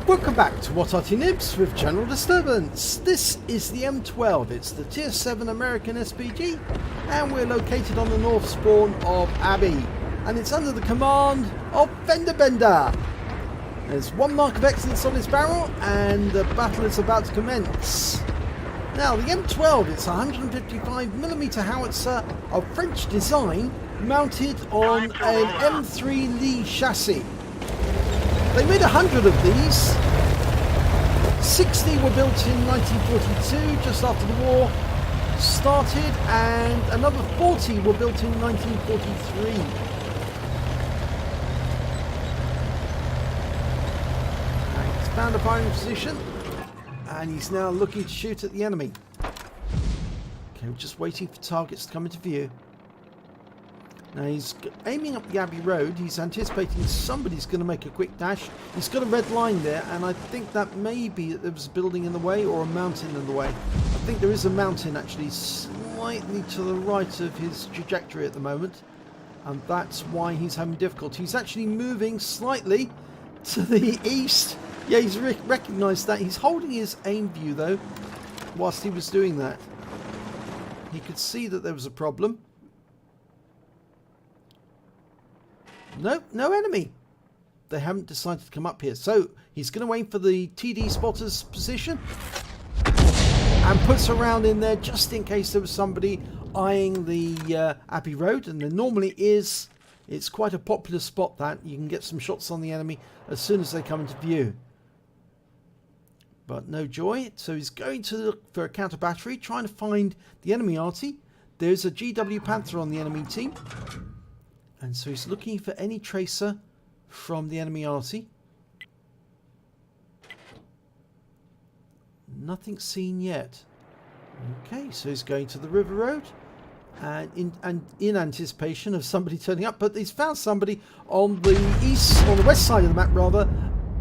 Welcome back to What Arty Noobs with General Disturbance. This is the M12, it's the Tier 7 American SPG, and we're located on the north spawn of Abbey, and it's under the command of FendaBenda. There's one mark of excellence on his barrel, and the battle is about to commence. Now, the M12 is a 155mm howitzer of French design, mounted on an M3 Lee chassis. They made 100 of these. 60 were built in 1942, just after the war started, and another 40 were built in 1943. And he's found a firing position, and he's now looking to shoot at the enemy. Okay, we're just waiting for targets to come into view. Now he's aiming up the Abbey Road. He's anticipating somebody's going to make a quick dash. He's got a red line there, and I think that may be that there was a building in the way or a mountain in the way. I think there is a mountain actually slightly to the right of his trajectory at the moment, and that's why he's having difficulty. He's actually moving slightly to the east. Yeah, he's recognised that. He's holding his aim view though whilst he was doing that. He could see that there was a problem. Nope, no enemy. They haven't decided to come up here. So he's going to wait for the TD spotter's position and puts a round in there just in case there was somebody eyeing the Abbey Road. And there normally is. It's quite a popular spot that. You can get some shots on the enemy as soon as they come into view. But no joy. So he's going to look for a counter battery, trying to find the enemy Arty. There's a GW Panther on the enemy team. And so he's looking for any tracer from the enemy Arty. Nothing seen yet. Okay, so he's going to the River Road and in anticipation of somebody turning up. But he's found somebody on the west side of the map rather,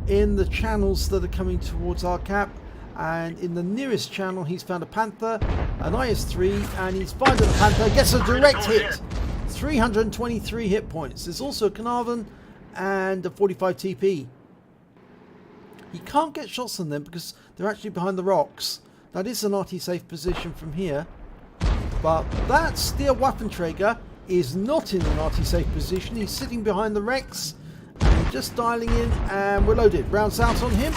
in the channels that are coming towards our cap. And in the nearest channel he's found a Panther, an IS-3, and he's fired at the Panther, gets a direct hit. 323 hit points. There's also a Carnarvon and a 45 TP. He can't get shots on them because they're actually behind the rocks. That is an Arty safe position from here. But that Steel Waffenträger is not in an Arty safe position. He's sitting behind the wrecks. And we're just dialing in and we're loaded. Rounds out on him.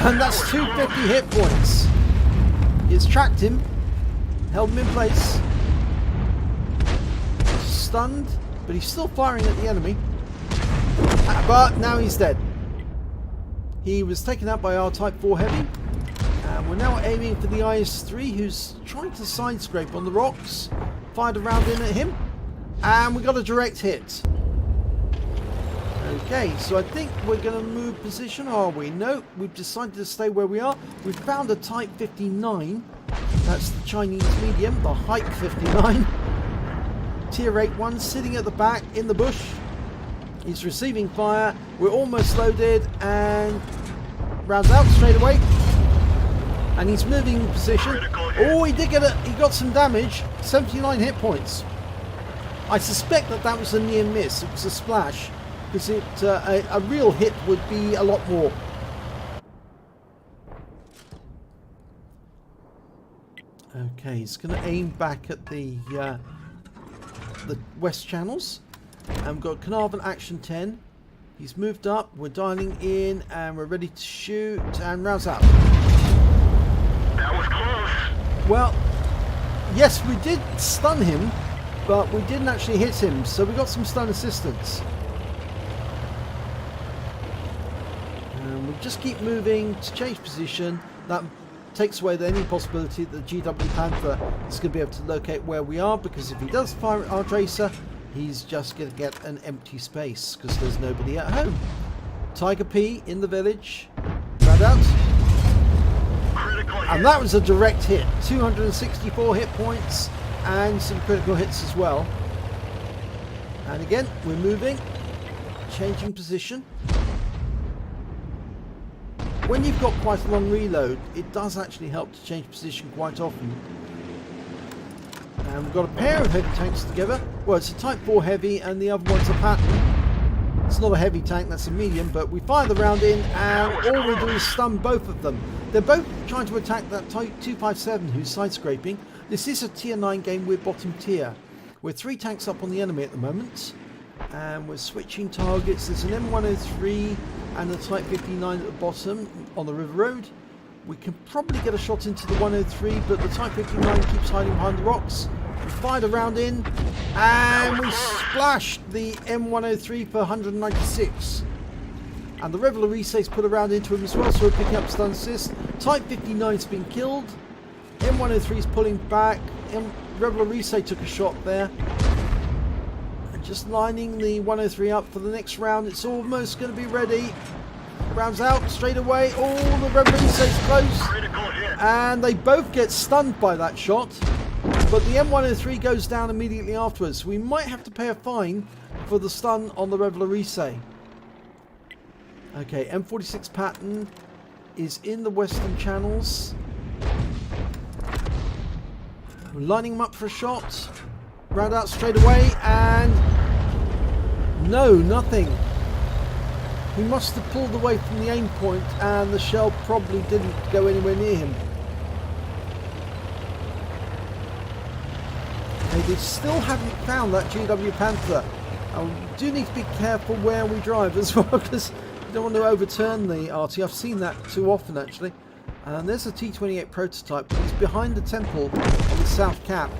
And that's 250 hit points. It's tracked him. Held him in place. Stunned, but he's still firing at the enemy. But now he's dead. He was taken out by our Type 4 Heavy, and we're now aiming for the IS-3, who's trying to side scrape on the rocks. Fired a round in at him, and we got a direct hit. Okay, so I think we're going to move position, are we? No, we've decided to stay where we are. We've found a Type 59. That's the Chinese medium, the Hike 59. Tier 8 one sitting at the back in the bush. He's receiving fire. We're almost loaded and rounds out straight away. And he's moving in position. Oh, he got some damage. 79 hit points. I suspect that was a near miss. It was a splash, because a real hit would be a lot more. Okay, he's going to aim back at the west channels, and we've got Carnarvon Action 10. He's moved up, we're dialing in, and we're ready to shoot, and rounds out. That was close. Well, yes, we did stun him, but we didn't actually hit him, so we got some stun assistance. And we just keep moving to change position. That takes away any possibility that the GW Panther is going to be able to locate where we are, because if he does fire at our tracer, he's just going to get an empty space because there's nobody at home. Tiger P in the village. Round out. And that was a direct hit. 264 hit points and some critical hits as well. And again, we're moving, changing position. When you've got quite a long reload, it does actually help to change position quite often. And we've got a pair of heavy tanks together. Well, it's a Type 4 Heavy and the other one's a Patton. That's not a heavy tank, that's a medium, but we fire the round in and all we do is stun both of them. They're both trying to attack that Type 257 who's side scraping. This is a tier 9 game, we're bottom tier. We're 3 tanks up on the enemy at the moment, and we're switching targets. There's an M103 and a Type 59 at the bottom on the river road. We can probably get a shot into the 103, but the Type 59 keeps hiding behind the rocks. We fired a round in, and we splashed the M103 for 196. And the Reveler Resays put a round into him as well, so we're picking up stun assist. Type 59's been killed. M103's pulling back. Reveler Resay took a shot there. And just lining the 103 up for the next round. It's almost going to be ready. Rounds out straight away. Oh, the Reveler Resay's close. And they both get stunned by that shot. But the M103 goes down immediately afterwards. We might have to pay a fine for the stun on the Reveler Resay. Okay, M46 Patton is in the western channels. We're lining him up for a shot. Round out straight away, and no, nothing. He must have pulled away from the aim point, and the shell probably didn't go anywhere near him. They still haven't found that GW Panther. We do need to be careful where we drive as well, because we don't want to overturn the Arty. I've seen that too often actually. And there's a T28 prototype, but it's behind the temple on the south cap.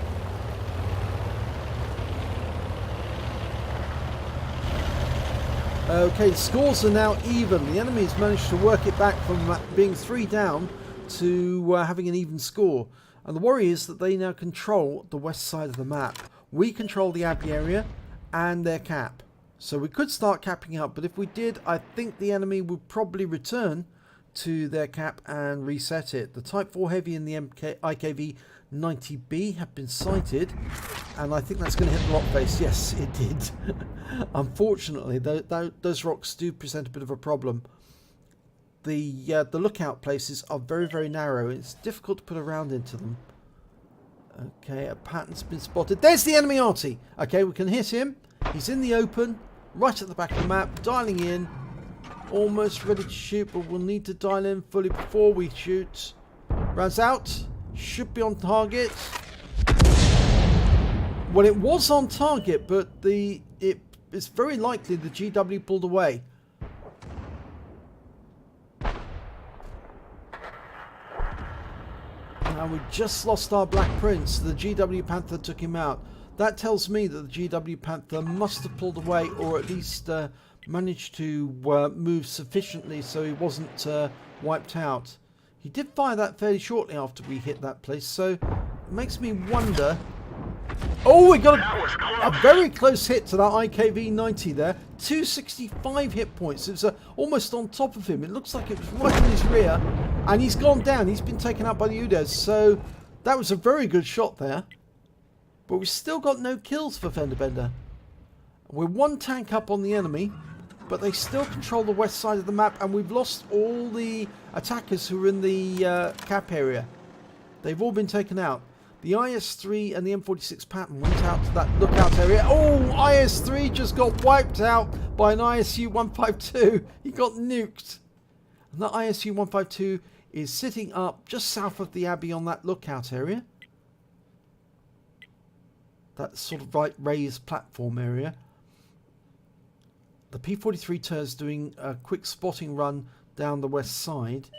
Okay, the scores are now even. The enemy's managed to work it back from being 3 down to having an even score. And the worry is that they now control the west side of the map. We control the Abbey area and their cap. So we could start capping up, but if we did, I think the enemy would probably return to their cap and reset it. The Type 4 Heavy and the IKV 90B have been sighted, and I think that's going to hit the rock face. Yes, it did. Unfortunately, those rocks do present a bit of a problem. The lookout places are very, very narrow. It's difficult to put a round into them. Okay, a pattern's been spotted. There's the enemy Arty. Okay, we can hit him. He's in the open, right at the back of the map, dialing in. Almost ready to shoot, but we'll need to dial in fully before we shoot. Rounds out. Should be on target. Well, it was on target, but it's very likely the GW pulled away. Now we just lost our Black Prince. The GW Panther took him out. That tells me that the GW Panther must have pulled away, or at least managed to move sufficiently so he wasn't wiped out. He did fire that fairly shortly after we hit that place, so it makes me wonder. Oh, we got a very close hit to that IKV 90 there. 265 hit points. It was almost on top of him. It looks like it was right in his rear, and he's gone down. He's been taken out by the UDES, so that was a very good shot there. But we've still got no kills for FendaBenda. We're 1 tank up on the enemy, but they still control the west side of the map, and we've lost all the attackers who were in the cap area. They've all been taken out. The IS-3 and the M46 Patton went out to that lookout area. Oh, IS-3 just got wiped out by an ISU-152. He got nuked. And the ISU-152 is sitting up just south of the Abbey on that lookout area. That sort of right raised platform area. The P-43 Tur's doing a quick spotting run down the west side.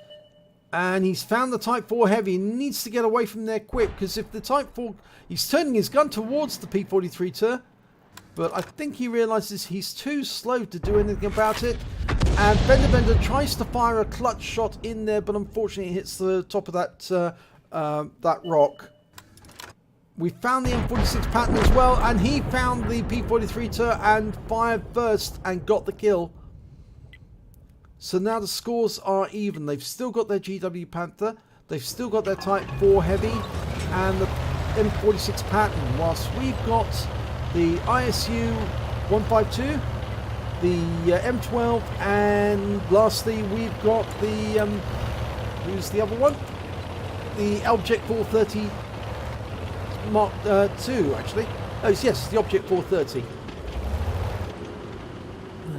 And he's found the Type 4 Heavy and needs to get away from there quick, because if the Type 4... He's turning his gun towards the P-43 Tur, but I think he realises he's too slow to do anything about it. And FendaBenda tries to fire a clutch shot in there, but unfortunately it hits the top of that rock. We found the M46 Patton as well, and he found the P-43 Tur and fired first and got the kill. So now the scores are even. They've still got their GW Panther, they've still got their Type 4 Heavy and the M46 Patton, whilst we've got the ISU-152, the M12, and lastly we've got the, who's the other one? The Object 430 Mark II, actually. Oh, yes, the Object 430.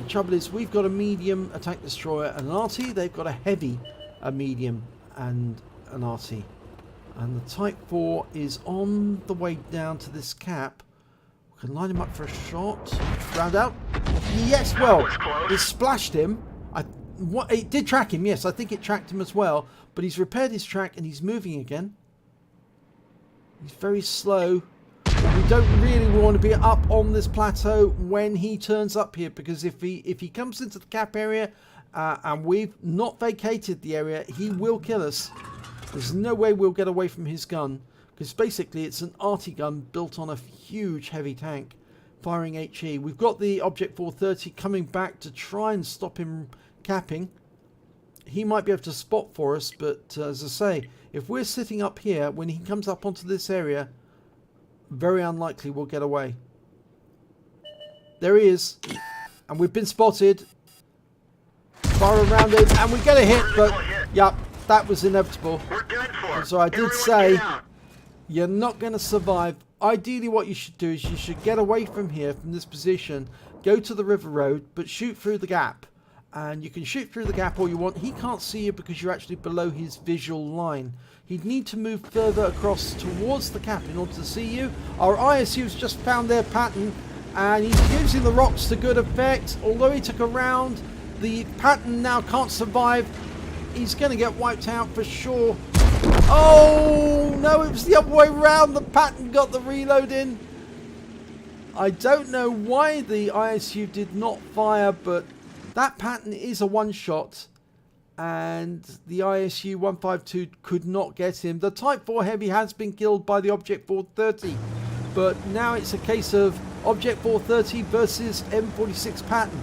The trouble is, we've got a medium, a tank destroyer, and an Arty. They've got a heavy, a medium, and an Arty. And the Type 4 is on the way down to this cap. We can line him up for a shot. Round out. Yes, well, it splashed him. It did track him, yes. I think it tracked him as well. But he's repaired his track and he's moving again. He's very slow. We don't really want to be up on this plateau when he turns up here, because if he comes into the cap area and we've not vacated the area, he will kill us. There's no way we'll get away from his gun, because basically it's an Arty gun built on a huge heavy tank firing HE. We've got the Object 430 coming back to try and stop him capping. He might be able to spot for us, but as I say, if we're sitting up here, when he comes up onto this area, very unlikely we'll get away. There he is, and we've been spotted. Far around it, and we get a hit, but yeah, that was inevitable. And so I did say, you're not going to survive. Ideally what you should do is you should get away from here, from this position, go to the river road, but shoot through the gap. And you can shoot through the gap all you want. He can't see you because you're actually below his visual line. He'd need to move further across towards the cap in order to see you. Our ISU's just found their pattern, and he's using the rocks to good effect. Although he took a round, the pattern now can't survive. He's going to get wiped out for sure. Oh no, it was the other way around. The pattern got the reload in. I don't know why the ISU did not fire, but that pattern is a one-shot, and the ISU 152 could not get him. The Type 4 Heavy has been killed by the Object 430, but now it's a case of Object 430 versus M46 pattern.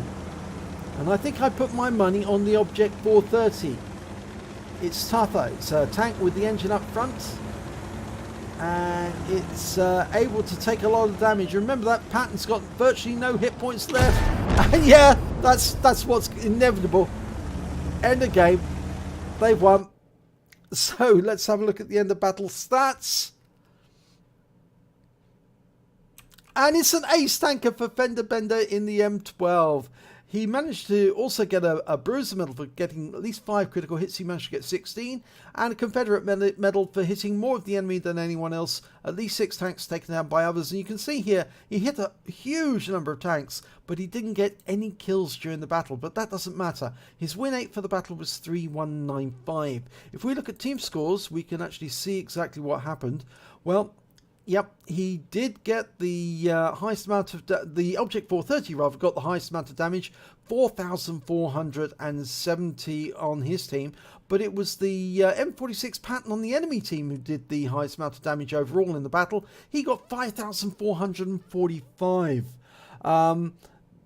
And I think I put my money on the Object 430. It's tougher. It's a tank with the engine up front, and it's able to take a lot of damage. Remember, that pattern's got virtually no hit points left. And yeah, that's what's inevitable. End of game. They've won. So let's have a look at the end of battle stats. And it's an ace tanker for FendaBenda in the M12. He managed to also get a Bruiser medal for getting at least 5 critical hits. He managed to get 16. And a Confederate medal for hitting more of the enemy than anyone else. At least 6 tanks taken down by others. And you can see here, he hit a huge number of tanks, but he didn't get any kills during the battle. But that doesn't matter. His win rate for the battle was 3195. If we look at team scores, we can actually see exactly what happened. Well, yep, he did get the highest amount of... the Object 430, rather, got the highest amount of damage, 4,470 on his team. But it was the M46 pattern on the enemy team who did the highest amount of damage overall in the battle. He got 5,445.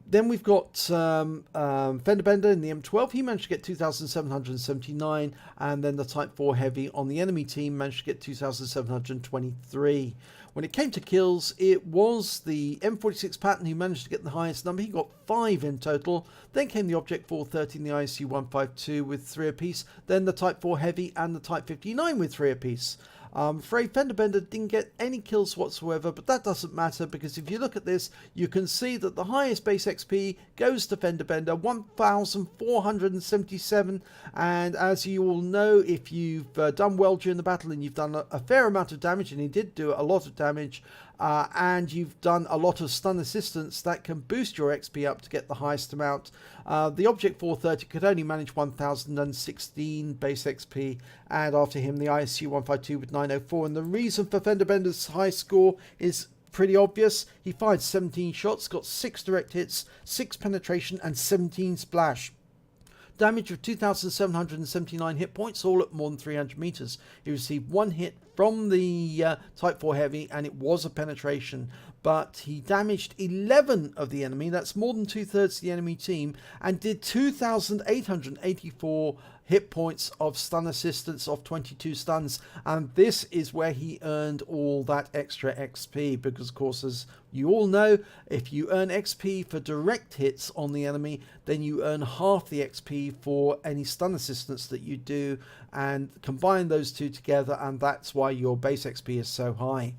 Then we've got FendaBenda in the M12. He managed to get 2,779. And then the Type 4 Heavy on the enemy team managed to get 2,723. When it came to kills, it was the M46 pattern who managed to get the highest number. He got 5 in total. Then came the Object 430 and the ISU 152 with 3 apiece. Then the Type 4 Heavy and the Type 59 with 3 apiece. I'm afraid FendaBenda didn't get any kills whatsoever, but that doesn't matter, because if you look at this, you can see that the highest base XP goes to FendaBenda, 1,477, and as you all know, if you've done well during the battle and you've done a fair amount of damage, and he did do a lot of damage, and you've done a lot of stun assistance, that can boost your XP up to get the highest amount. The Object 430 could only manage 1,016 base XP, and after him the ISU 152 with 904. And the reason for FendaBenda's high score is pretty obvious. He fired 17 shots, got 6 direct hits, 6 penetration, and 17 splash. Damage of 2,779 hit points, all at more than 300 meters. He received 1 hit from the Type 4 Heavy, and it was a penetration. But he damaged 11 of the enemy, that's more than 2/3 of the enemy team, and did 2,884 hit points of stun assistance of 22 stuns. And this is where he earned all that extra XP, because of course, as you all know, if you earn XP for direct hits on the enemy, then you earn half the XP for any stun assistance that you do, and combine those two together, and that's why your base XP is so high.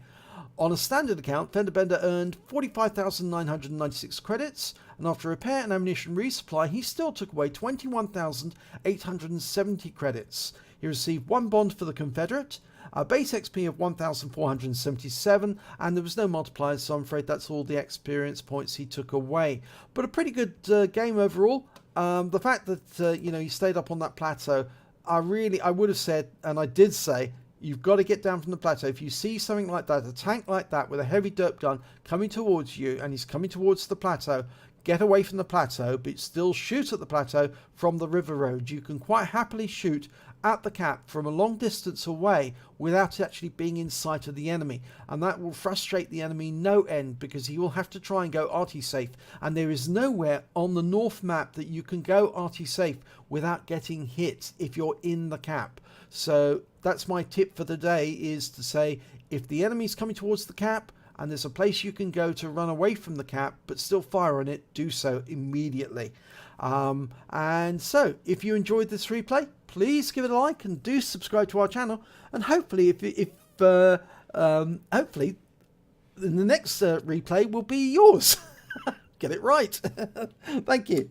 On a standard account, FendaBenda earned 45,996 credits, and after repair and ammunition resupply, he still took away 21,870 credits. He received 1 bond for the Confederate, a base XP of 1,477, and there was no multipliers, so I'm afraid that's all the experience points he took away. But a pretty good game overall. The fact that he stayed up on that plateau, I would have said, and I did say, you've got to get down from the plateau. If you see something like that, a tank like that with a heavy derp gun coming towards you, and he's coming towards the plateau, get away from the plateau, but still shoot at the plateau from the river road. You can quite happily shoot at the cap from a long distance away without actually being in sight of the enemy, and that will frustrate the enemy no end, because he will have to try and go Arty safe, and there is nowhere on the north map that you can go Arty safe without getting hit if you're in the cap. So that's my tip for the day, is to say, if the enemy's coming towards the cap and there's a place you can go to run away from the cap but still fire on it, do so immediately. And so if you enjoyed this replay, please give it a like and do subscribe to our channel, and hopefully hopefully the next replay will be yours. Get it right. Thank you.